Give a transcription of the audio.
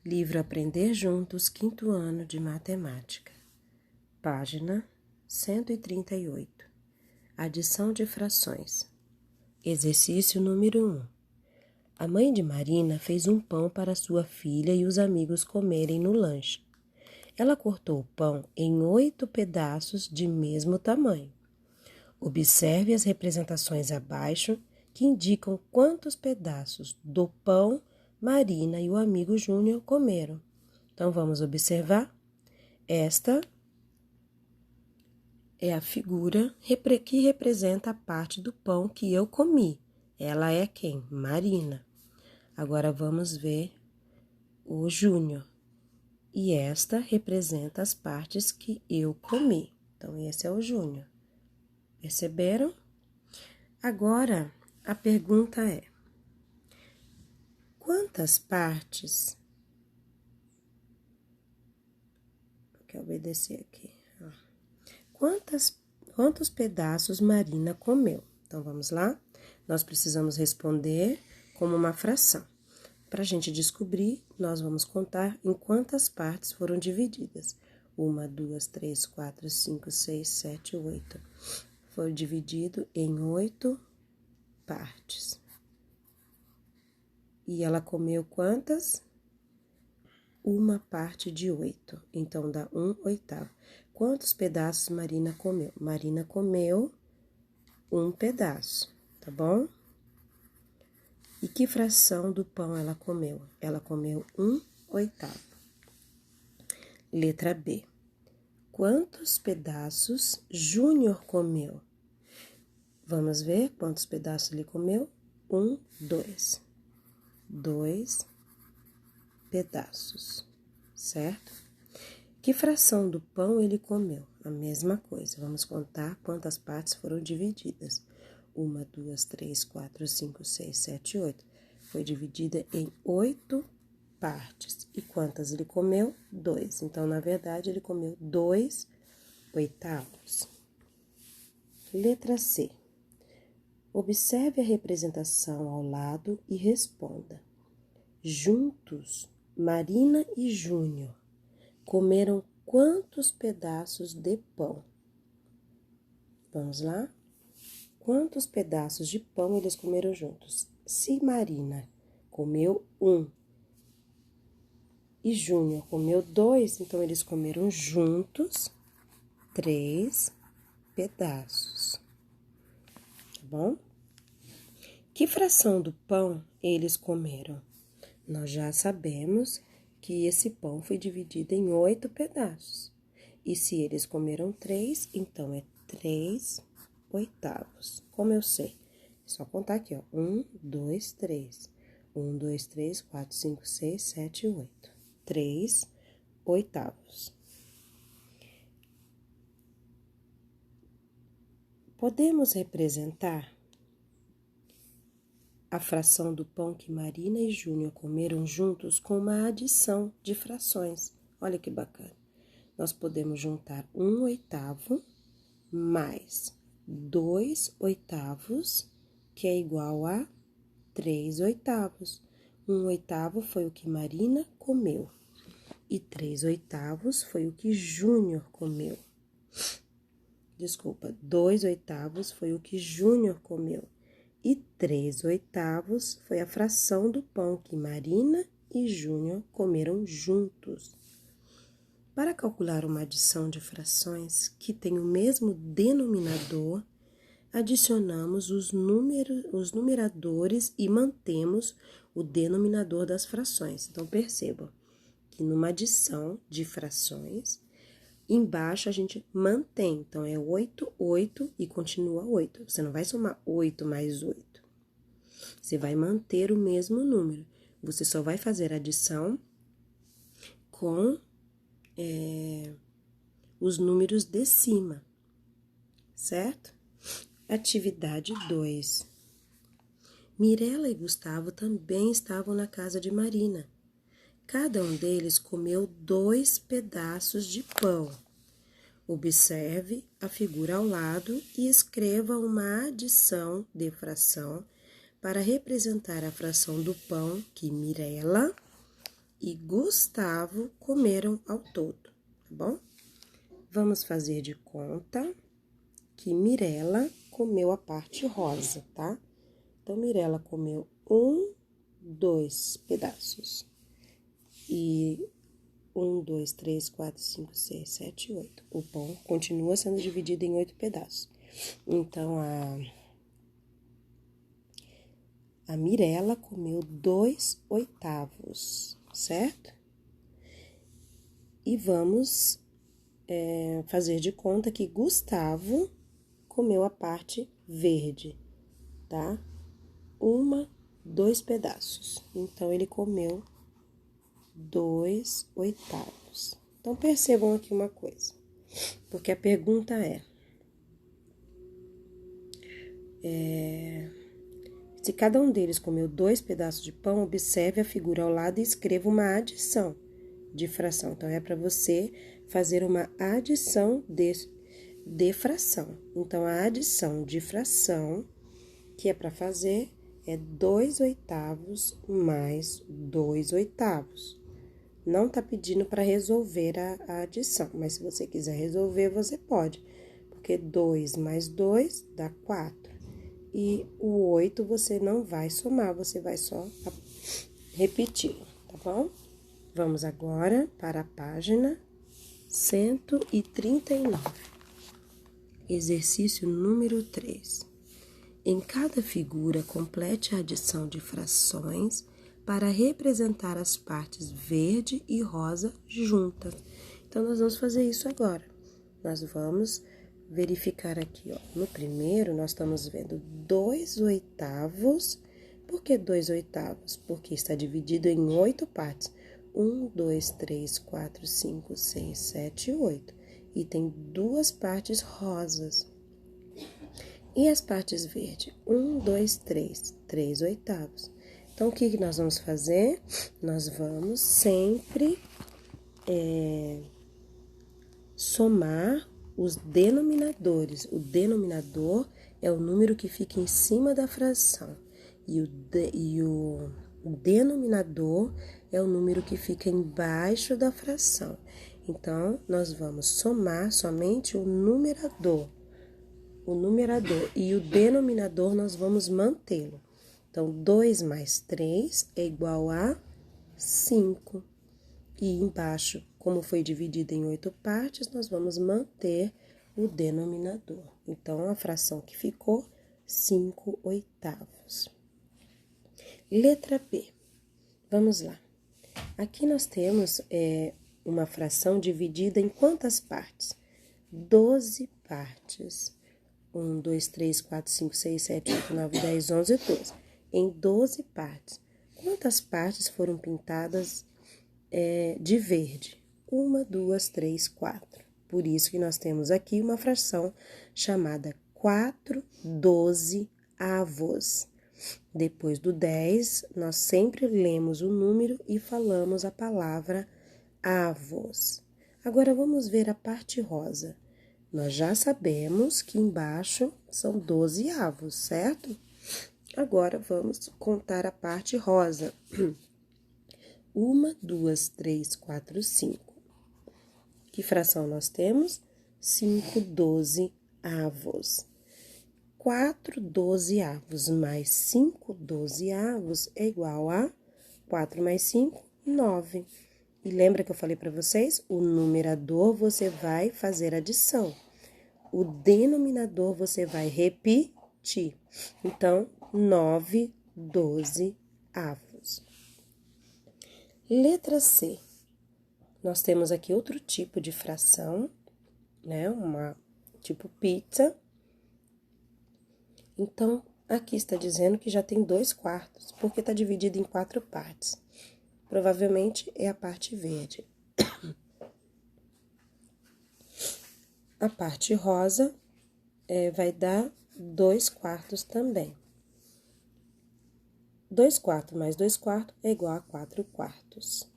Livro Aprender Juntos, 5º ano de Matemática. Página 138. Adição de frações. Exercício número 1. A mãe de Marina fez um pão para sua filha e os amigos comerem no lanche. Ela cortou o pão em 8 pedaços de mesmo tamanho. Observe as representações abaixo que indicam quantos pedaços do pão Marina e o amigo Júnior comeram. Então, vamos observar. Esta é a figura que representa a parte do pão que eu comi. Ela é quem? Marina. Agora, vamos ver o Júnior. E esta representa as partes que eu comi. Então, esse é o Júnior. Perceberam? Agora, a pergunta é: quantas partes? Quero obedecer aqui. Quantos pedaços Marina comeu? Então, vamos lá? Nós precisamos responder como uma fração. Para a gente descobrir, nós vamos contar em quantas partes foram divididas. 1, 2, 3, 4, 5, 6, 7, 8. Foi dividido em 8 partes. E ela comeu quantas? 1 parte de 8. Então, dá 1/8. Quantos pedaços Marina comeu? Marina comeu 1 pedaço, tá bom? E que fração do pão ela comeu? Ela comeu 1/8. Letra B. Quantos pedaços Júnior comeu? Vamos ver quantos pedaços ele comeu? 2. 2 pedaços, certo? Que fração do pão ele comeu? A mesma coisa. Vamos contar quantas partes foram divididas. 1, 2, 3, 4, 5, 6, 7, 8. Foi dividida em 8 partes. E quantas ele comeu? 2. Então, na verdade, ele comeu 2/8. Letra C. Observe a representação ao lado e responda. Juntos, Marina e Júnior comeram quantos pedaços de pão? Vamos lá? Quantos pedaços de pão eles comeram juntos? Se Marina comeu 1 e Júnior comeu 2, então eles comeram juntos 3 pedaços. Tá bom? Que fração do pão eles comeram? Nós já sabemos que esse pão foi dividido em 8 pedaços. E se eles comeram 3, então é 3/8. Como eu sei? É só contar aqui, ó. 1, 2, 3. 1, 2, 3, 4, 5, 6, 7, 8. 3/8. Podemos representar a fração do pão que Marina e Júnior comeram juntos com uma adição de frações. Olha que bacana. Nós podemos juntar 1/8 mais 2/8, que é igual a 3/8. 1/8 foi o que Marina comeu. E 3/8 foi o que Júnior comeu. Desculpa, 2/8 foi o que Júnior comeu. E 3/8 foi a fração do pão que Marina e Júnior comeram juntos. Para calcular uma adição de frações que tem o mesmo denominador, adicionamos os numeradores e mantemos o denominador das frações. Então, percebam que numa adição de frações, embaixo a gente mantém, então é 8, 8 e continua 8. Você não vai somar 8 mais 8. Você vai manter o mesmo número. Você só vai fazer adição com os números de cima, certo? Atividade 2. Mirela e Gustavo também estavam na casa de Marina. Cada um deles comeu 2 pedaços de pão. Observe a figura ao lado e escreva uma adição de fração para representar a fração do pão que Mirela e Gustavo comeram ao todo, tá bom? Vamos fazer de conta que Mirela comeu a parte rosa, tá? Então, Mirela comeu 1, 2 pedaços. E 1, 2, 3, 4, 5, 6, 7, 8. O pão continua sendo dividido em 8 pedaços. Então, a Mirela comeu 2/8, certo? E vamos fazer de conta que Gustavo comeu a parte verde, tá? 2 pedaços. Então, ele comeu 2/8. Então, percebam aqui uma coisa, porque a pergunta se cada um deles comeu 2 pedaços de pão, observe a figura ao lado e escreva uma adição de fração. Então, é para você fazer uma adição de fração. Então, a adição de fração que é para fazer é 2/8 mais 2/8. Não tá pedindo para resolver a adição, mas se você quiser resolver, você pode. Porque 2 mais 2 dá 4. E o 8 você não vai somar, você vai só repetir, tá bom? Vamos agora para a página 139. Exercício número 3. Em cada figura, complete a adição de frações para representar as partes verde e rosa juntas. Então, nós vamos fazer isso agora. Nós vamos verificar aqui, ó. No primeiro, nós estamos vendo 2/8. Por que 2/8? Porque está dividido em 8 partes. 1, 2, 3, 4, 5, 6, 7, 8. E tem 2 partes rosas. E as partes verdes? 1, 2, 3, 3/8. Então, o que nós vamos fazer? Nós vamos sempre somar os denominadores. O denominador é o número que fica em cima da fração. E o denominador é o número que fica embaixo da fração. Então, nós vamos somar somente o numerador. E o denominador nós vamos mantê-lo. Então, 2 mais 3 é igual a 5. E embaixo, como foi dividido em 8 partes, nós vamos manter o denominador. Então, a fração que ficou, 5/8. Letra B. Vamos lá. Aqui nós temos uma fração dividida em quantas partes? 12 partes. 1, 2, 3, 4, 5, 6, 7, 8, 9, 10, 11, 12. Em 12 partes. Quantas partes foram pintadas de verde? 1, 2, 3, 4. Por isso que nós temos aqui uma fração chamada 4/12. Depois do 10, nós sempre lemos o número e falamos a palavra avos. Agora, vamos ver a parte rosa. Nós já sabemos que embaixo são 12 avos, certo? Agora, vamos contar a parte rosa. 1, 2, 3, 4, 5. Que fração nós temos? 5/12. 4/12 mais 5/12 é igual a 4 mais 5, 9. E lembra que eu falei para vocês? O numerador você vai fazer adição. O denominador você vai repetir. Então, 9/12. Letra C. Nós temos aqui outro tipo de fração, né? Tipo pizza. Então, aqui está dizendo que já tem 2/4, porque está dividido em 4 partes. Provavelmente é a parte verde. A parte rosa vai dar 2/4 também. 2/4 mais 2/4 é igual a 4/4.